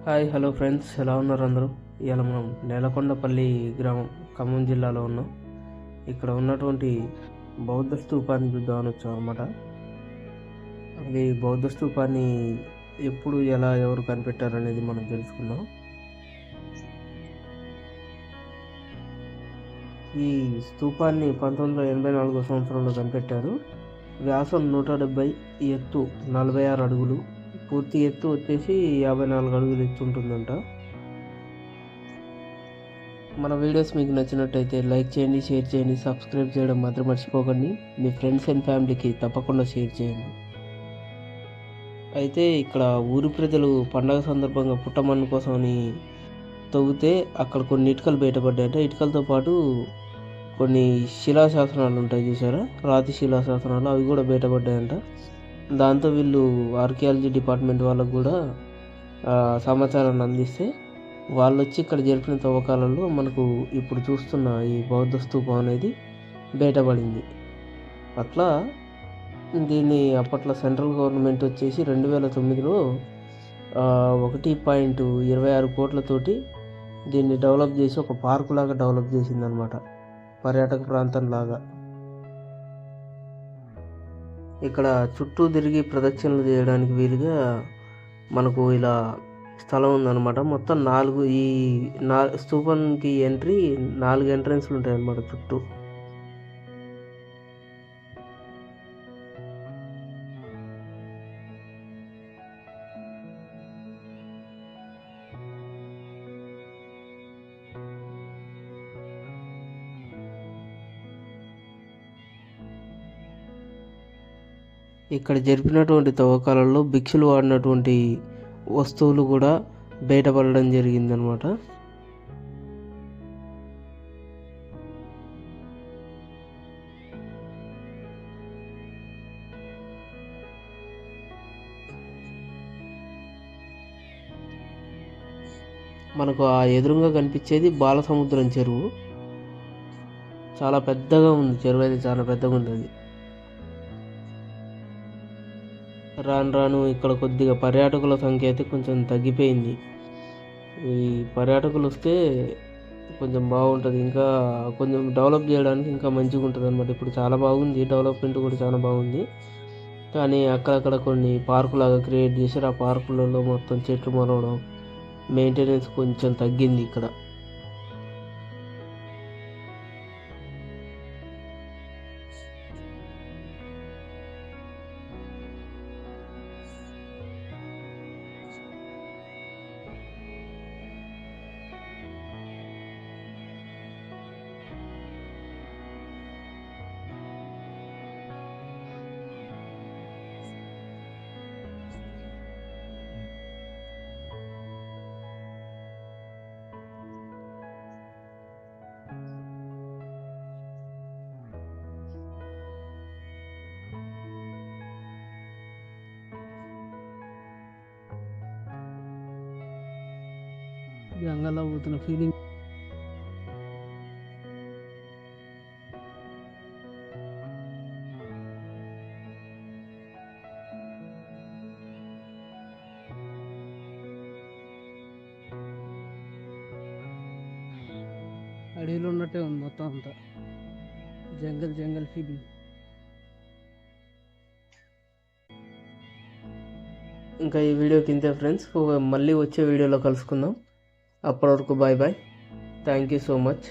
Hi hello friends, ఎలా ఉన్నారు అందరూ? ఇవాళ మనం నేలకొండపల్లి గ్రామం ఖమ్మం జిల్లాలో ఉన్నాం. ఇక్కడ ఉన్నటువంటి బౌద్ధ స్తూపాన్ని చూద్దామని వచ్చాం అనమాట. అది బౌద్ధ స్తూపాన్ని ఎప్పుడు ఎలా ఎవరు కనిపెట్టారనేది మనం తెలుసుకుందాం. ఈ స్తూపాన్ని 1984 సంవత్సరంలో కనిపెట్టారు. వ్యాసం 170, ఎత్తు 46 అడుగులు, పూర్తి ఎత్తు వచ్చేసి 54 అడుగులు ఎత్తు ఉంటుందంట. మన వీడియోస్ మీకు నచ్చినట్టయితే లైక్ చేయండి, షేర్ చేయండి, సబ్స్క్రైబ్ చేయడం మాత్రం మర్చిపోకండి. మీ ఫ్రెండ్స్ అండ్ ఫ్యామిలీకి తప్పకుండా షేర్ చేయండి. అయితే ఇక్కడ ఊరి ప్రజలు పండగ సందర్భంగా పుట్టమన్ను కోసమని తవ్వితే అక్కడ కొన్ని ఇటుకలు బయటపడ్డాయంట. ఇటుకలతో పాటు కొన్ని శిలాశాసనాలు ఉంటాయి చూసారా, రాతి శిలాశాసనాలు, అవి కూడా బయటపడ్డాయంట. దాంతో వీళ్ళు ఆర్కియాలజీ డిపార్ట్మెంట్ వాళ్ళకు కూడా సమాచారాన్ని అందిస్తే వాళ్ళు వచ్చి ఇక్కడ జరిపిన తవ్వకాలలో మనకు ఇప్పుడు చూస్తున్న ఈ బౌద్ధ స్తూపం అనేది బయటపడింది. అట్లా దీన్ని అప్పట్లో సెంట్రల్ గవర్నమెంట్ వచ్చేసి 2009లో 1.26 కోట్లతోటి దీన్ని డెవలప్ చేసి ఒక పార్కు లాగా డెవలప్ చేసిందనమాట, పర్యాటక ప్రాంతం లాగా. ఇక్కడ చుట్టూ తిరిగి ప్రదక్షిణలు చేయడానికి వీలుగా మనకు ఇలా స్థలం ఉందన్నమాట. మొత్తం 4 ఈ స్తూపానికి ఎంట్రీ 4 ఎంట్రన్స్లు ఉంటాయి అన్నమాట చుట్టూ. ఇక్కడ జరిపినటువంటి తవ్వకాలలో భిక్షులు వాడినటువంటి వస్తువులు కూడా బయటపడడం జరిగిందనమాట. మనకు ఆ ఎదురుగా కనిపించేది బాలసముద్రం చెరువు. చాలా పెద్దగా ఉంది చెరువు, అయితే చాలా పెద్దగా ఉంది అది. రాను రాను ఇక్కడ కొద్దిగా పర్యాటకుల సంఖ్య అయితే కొంచెం తగ్గిపోయింది. ఈ పర్యాటకులు వస్తే కొంచెం బాగుంటుంది, ఇంకా కొంచెం డెవలప్ చేయడానికి ఇంకా మంచిగా ఉంటుంది అనమాట. ఇప్పుడు చాలా బాగుంది, డెవలప్మెంట్ కూడా చాలా బాగుంది. కానీ అక్కడక్కడ కొన్ని పార్కులాగా క్రియేట్ చేశారు. ఆ పార్కులలో మొత్తం చెట్లు మరవడం, మెయింటెనెన్స్ కొంచెం తగ్గింది ఇక్కడ. జంగల్లో పోతున్న ఫీలింగ్. అడవిలో ఉన్నట్టే ఉంది మొత్తం అంతా, జంగల్ ఫీలింగ్. ఇంకా ఈ వీడియోకి ఇంతే ఫ్రెండ్స్, మళ్ళీ వచ్చే వీడియోలో కలుసుకుందాం. అప్పటి వరకు bye bye. Thank you so much.